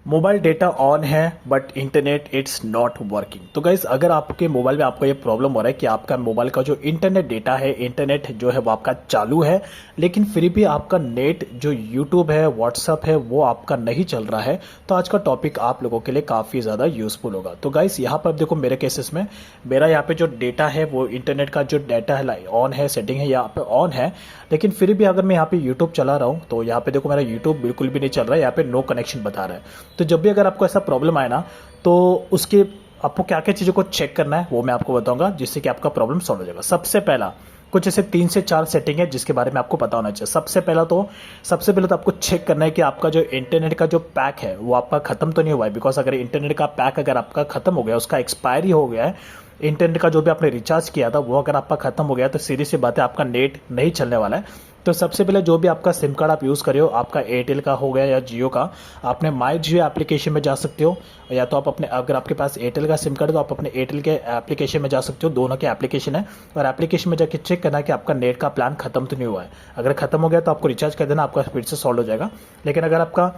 Mobile data on है but internet it's not working. तो guys अगर आपके मोबाइल में आपको ये प्रॉब्लम हो रहा है कि आपका मोबाइल का जो इंटरनेट डेटा है, इंटरनेट जो है वो आपका चालू है, लेकिन फिर भी आपका नेट जो यूट्यूब है, व्हाट्सअप है, वो आपका नहीं चल रहा है, तो आज का टॉपिक आप लोगों के लिए काफ़ी ज़्यादा यूजफुल होगा। तो गाइज यहाँ पर देखो मेरे केसेस में मेरा यहाँ पे जो डेटा है वो इंटरनेट का जो डाटा है ऑन है, सेटिंग है यहाँ पे ऑन है, लेकिन फिर भी अगर मैं यहाँ पे यूट्यूब चला रहा हूँ तो यहाँ पे देखो मेरा यूट्यूब बिल्कुल भी नहीं चल रहा है, यहाँ पे नो कनेक्शन बता रहा है। तो जब भी अगर आपको ऐसा प्रॉब्लम आए ना, तो उसके आपको क्या क्या चीज़ों को चेक करना है वो मैं आपको बताऊंगा, जिससे कि आपका प्रॉब्लम सॉल्व हो जाएगा। सबसे पहला कुछ ऐसे 3 से 4 सेटिंग है जिसके बारे में आपको पता होना चाहिए। सबसे पहले तो आपको चेक करना है कि आपका जो इंटरनेट का जो पैक है वो आपका खत्म तो नहीं हुआ है। बिकॉज अगर इंटरनेट का पैक अगर आपका खत्म हो गया, उसका एक्सपायरी हो गया है, इंटरनेट का जो भी आपने रिचार्ज किया था वो अगर आपका खत्म हो गया, तो सीधी सी बात है आपका नेट नहीं चलने वाला है। तो सबसे पहले जो भी आपका सिम कार्ड आप यूज़ कर रहे हो, आपका एयरटेल का हो गया या जियो का, आपने माई जियो एप्लीकेशन में जा सकते हो, या तो आप अपने, अगर आपके पास एयरटेल का सिम कार्ड है तो आप अपने एयरटेल के एप्लीकेशन में जा सकते हो। दोनों के एप्लीकेशन है, और एप्लीकेशन में जाके चेक करना है कि आपका नेट का प्लान खत्म तो नहीं हुआ है। अगर खत्म हो गया तो आपको रिचार्ज कर देना, आपका फिर से सॉल्व हो जाएगा। लेकिन अगर आपका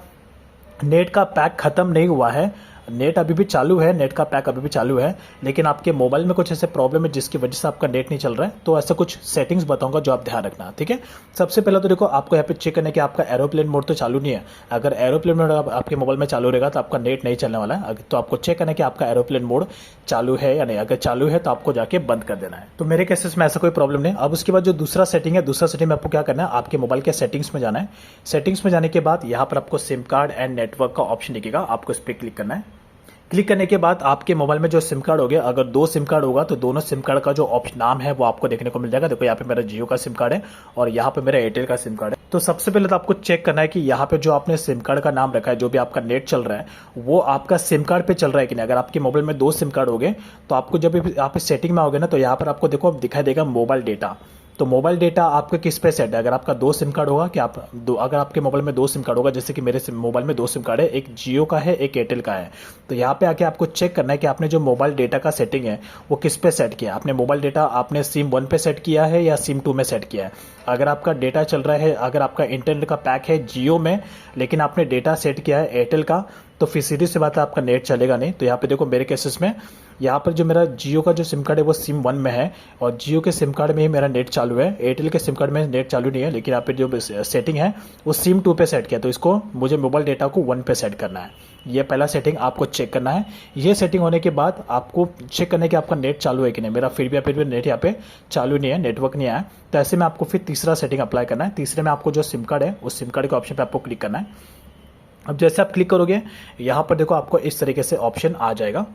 नेट का पैक खत्म नहीं हुआ है, नेट अभी भी चालू है, नेट का पैक अभी भी चालू है, लेकिन आपके मोबाइल में कुछ ऐसे प्रॉब्लम है जिसकी वजह से आपका नेट नहीं चल रहा है, तो ऐसा कुछ सेटिंग्स बताऊंगा जो आप ध्यान रखना। ठीक है, सबसे पहले तो देखो आपको यहाँ पे चेक करना है कि आपका एरोप्लेन मोड तो चालू नहीं है। अगर एरोप्लेन मोड आपके मोबाइल में चालू रहेगा तो आपका नेट नहीं चलने वाला है। तो आपको चेक करना है कि आपका एरोप्लेन मोड चालू है या नहीं। अगर चालू है तो आपको जाके बंद कर देना है। तो मेरे केसेस में ऐसा कोई प्रॉब्लम नहीं। अब उसके बाद जो दूसरा सेटिंग है, दूसरा सेटिंग में आपको क्या करना है, आपके मोबाइल के सेटिंग्स में जाना है। सेटिंग्स में जाने के बाद यहाँ पर आपको सिम कार्ड एंड नेटवर्क का ऑप्शन दिखेगा, आपको इस पर क्लिक करना है। क्लिक करने के बाद आपके मोबाइल में जो सिम कार्ड हो गया, अगर 2 सिम कार्ड होगा तो दोनों सिम कार्ड का जो ऑप्शन नाम है वो आपको देखने को मिल जाएगा। देखो यहाँ पे मेरा जियो का सिम कार्ड है और यहाँ पे मेरा एयरटेल का सिम कार्ड है। तो सबसे पहले तो आपको चेक करना है कि यहाँ पे जो आपने सिम कार्ड का नाम रखा है, जो भी आपका नेट चल रहा है, वो आपका सिम कार्ड पे चल रहा है कि नहीं। अगर आपके मोबाइल में 2 सिम कार्ड हो गए तो आपको जब भी आप सेटिंग में आओगे ना, तो यहाँ पर आपको देखो दिखाई देगा मोबाइल डेटा। तो मोबाइल डेटा आपका किस पे सेट है। अगर आपका 2 सिम कार्ड होगा कि आप अगर आपके मोबाइल में 2 सिम कार्ड होगा, जैसे कि मेरे मोबाइल में 2 सिम कार्ड है, एक जियो का है, एक एयरटेल का है, तो यहाँ पे आके आपको चेक करना है कि आपने जो मोबाइल डेटा का सेटिंग है वो किस पे सेट किया। आपने मोबाइल डेटा आपने सिम 1 पे सेट किया है या सिम 2 में सेट किया है। अगर आपका डेटा चल रहा है, अगर आपका इंटरनेट का पैक है जियो में, लेकिन आपने डेटा सेट किया है एयरटेल का, तो फिर सीधी सी बात है आपका नेट चलेगा नहीं। तो यहाँ पे देखो मेरे केसेस में यहाँ पर जो मेरा जियो का जो सिम कार्ड है वो सिम 1 में है, और जियो के सिम कार्ड में ही मेरा नेट चालू है। एयरटेल के सिम कार्ड में नेट चालू नहीं है, लेकिन यहाँ पे जो सेटिंग है वो सिम 2 पे सेट किया, तो इसको मुझे मोबाइल डेटा को 1 पे सेट करना है। ये पहला सेटिंग आपको चेक करना है। ये सेटिंग होने के बाद आपको चेक करना है कि आपका नेट चालू है कि नहीं। मेरा फिर भी नेट यहाँ पे चालू नहीं है, नेटवर्क नहीं आया, तो ऐसे में आपको फिर तीसरा सेटिंग अप्लाई करना है। तीसरे में आपको जो सिम कार्ड है उस सिम कार्ड के ऑप्शन पर आपको क्लिक करना है। अब जैसे आप क्लिक करोगे यहाँ पर देखो आपको इस तरीके से ऑप्शन आ जाएगा।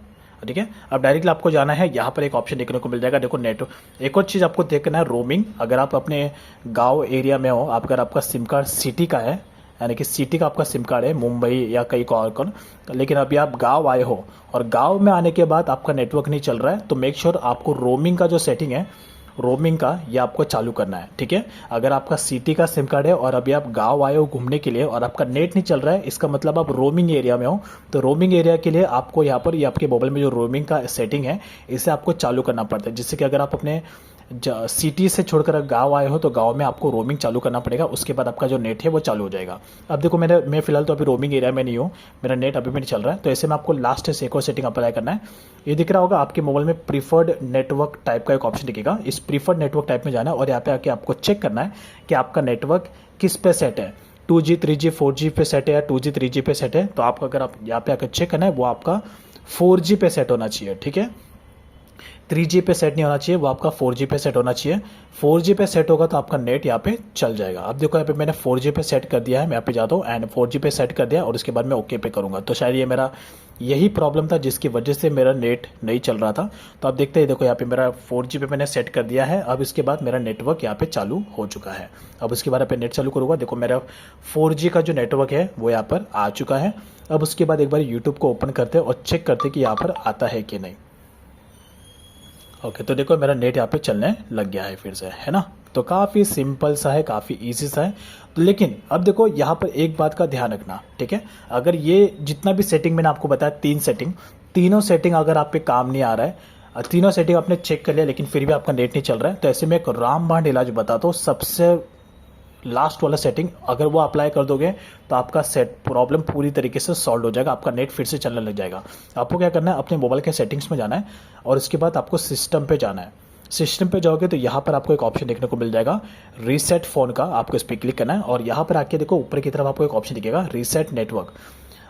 ठीक है, अब डायरेक्टली आपको जाना है, यहाँ पर एक ऑप्शन देखने को मिल जाएगा। देखो नेटवर्क, एक और चीज़ आपको देखना है, रोमिंग। अगर आप अपने गांव एरिया में हो, अगर आपका सिम कार्ड सिटी का है, यानी कि सिटी का आपका सिम कार्ड है, मुंबई या कहीं और, लेकिन अभी आप गांव आए हो और गांव में आने के बाद आपका नेटवर्क नहीं चल रहा है, तो मेक श्योर आपको रोमिंग का जो सेटिंग है, रोमिंग का, ये आपको चालू करना है। ठीक है, अगर आपका सिटी का सिम कार्ड है और अभी आप गांव आए हो घूमने के लिए और आपका नेट नहीं चल रहा है, इसका मतलब आप रोमिंग एरिया में हो, तो रोमिंग एरिया के लिए आपको यहाँ पर ये आपके मोबाइल में जो रोमिंग का सेटिंग है इसे आपको चालू करना पड़ता है। जिससे कि अगर आप अपने सिटी से छोड़कर गांव आए हो तो गांव में आपको रोमिंग चालू करना पड़ेगा, उसके बाद आपका जो नेट है वो चालू हो जाएगा। अब देखो मैं फिलहाल तो अभी रोमिंग एरिया में नहीं हूँ, मेरा नेट अभी भी नहीं चल रहा है, तो ऐसे में आपको लास्ट से एक और सेटिंग अप्लाई करना है। ये दिख रहा होगा आपके मोबाइल में प्रीफर्ड नेटवर्क टाइप का एक ऑप्शन दिखेगा, इस प्रीफर्ड नेटवर्क टाइप में जाना है और यहाँ पे आके आपको चेक करना है कि आपका नेटवर्क किस पे सेट है, 2G 3G 4G पे सेट है या 2G 3G पे सेट है। तो आपको अगर आप यहाँ पे आकर चेक करना है वो आपका 4G पे सेट होना चाहिए। ठीक है, 3G पे सेट नहीं होना चाहिए, वो आपका 4G पे सेट होना चाहिए। 4G पे सेट होगा तो आपका नेट यहाँ पे चल जाएगा। अब देखो यहाँ पे मैंने 4G पे सेट कर दिया है, मैं यहाँ पे जाता हूँ एंड 4G पे सेट कर दिया और उसके बाद मैं ओके पे करूँगा। तो शायद ये मेरा यही प्रॉब्लम था जिसकी वजह से मेरा नेट नहीं चल रहा था। तो आप देखते हैं, देखो यहाँ पे मेरा 4G पे मैंने सेट कर दिया है। अब इसके बाद मेरा नेटवर्क यहाँ पे चालू हो चुका है। अब उसके बाद यहाँ पे नेट चालू करूँगा, देखो मेरा 4G का जो नेटवर्क है वो यहाँ पर आ चुका है। अब उसके बाद एक बार यूट्यूब को ओपन करते हैं और चेक करते कि यहाँ पर आता है कि नहीं। ओके, तो देखो मेरा नेट यहाँ पे चलने लग गया है फिर से, है ना। तो काफ़ी सिंपल सा है, काफ़ी इजी सा है। तो लेकिन अब देखो यहाँ पर एक बात का ध्यान रखना, ठीक है, अगर ये जितना भी सेटिंग मैंने आपको बताया, 3 सेटिंग, तीनों सेटिंग अगर आप पे काम नहीं आ रहा है, तीनों सेटिंग आपने चेक कर लिया लेकिन फिर भी आपका नेट नहीं चल रहा है, तो ऐसे में एक रामबाण इलाज बताता हूँ। सबसे लास्ट वाला सेटिंग अगर वो अप्लाई कर दोगे तो आपका सेट प्रॉब्लम पूरी तरीके से सॉल्व हो जाएगा, आपका नेट फिर से चलने लग जाएगा। आपको क्या करना है, अपने मोबाइल के सेटिंग्स में जाना है और उसके बाद आपको सिस्टम पे जाना है। सिस्टम पे जाओगे तो यहाँ पर आपको एक ऑप्शन देखने को मिल जाएगा रीसेट फ़ोन का, आपको इस पर क्लिक करना है और यहाँ पर आके देखो ऊपर की तरफ आपको एक ऑप्शन दिखेगा रीसेट नेटवर्क।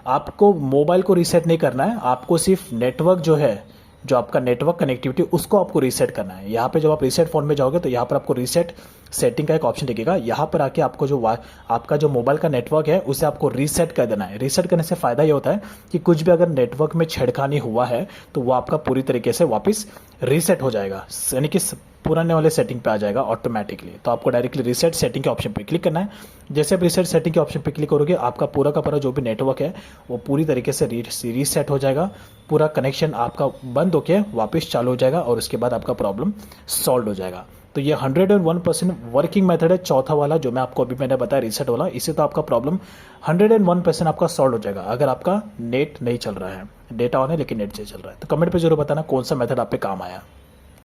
आपको मोबाइल को रीसेट नहीं करना है, आपको सिर्फ नेटवर्क जो है, जो आपका नेटवर्क कनेक्टिविटी, उसको आपको रीसेट करना है। यहाँ पे जब आप रीसेट फ़ोन में जाओगे तो यहाँ पर आपको रीसेट सेटिंग का एक ऑप्शन दिखेगा। यहाँ पर आके आपको जो आपका जो मोबाइल का नेटवर्क है उसे आपको रीसेट कर देना है। रीसेट करने से फ़ायदा ये होता है कि कुछ भी अगर नेटवर्क में छेड़खानी हुआ है तो वो आपका पूरी तरीके से वापस रीसेट हो जाएगा, यानी कि पुराने वाले सेटिंग पे आ जाएगा ऑटोमेटिकली। तो आपको डायरेक्टली रीसेट सेटिंग के ऑप्शन पे क्लिक करना है। जैसे आप रीसेट सेटिंग के ऑप्शन पे क्लिक करोगे आपका पूरा का पूरा जो भी नेटवर्क है वो पूरी तरीके से रीसेट हो जाएगा, पूरा कनेक्शन आपका बंद होके वापस चालू हो जाएगा और उसके बाद आपका प्रॉब्लम सॉल्व हो जाएगा। तो ये 101% वर्किंग मेथड है, चौथा वाला जो मैं आपको अभी मैंने बताया रीसेट वाला। इससे तो आपका प्रॉब्लम 101% आपका सॉल्व हो जाएगा अगर आपका नेट नहीं चल रहा है, डेटा ऑन है लेकिन नेट से चल रहा है। तो कमेंट पे जरूर बताना कौन सा मेथड आप पे काम आया।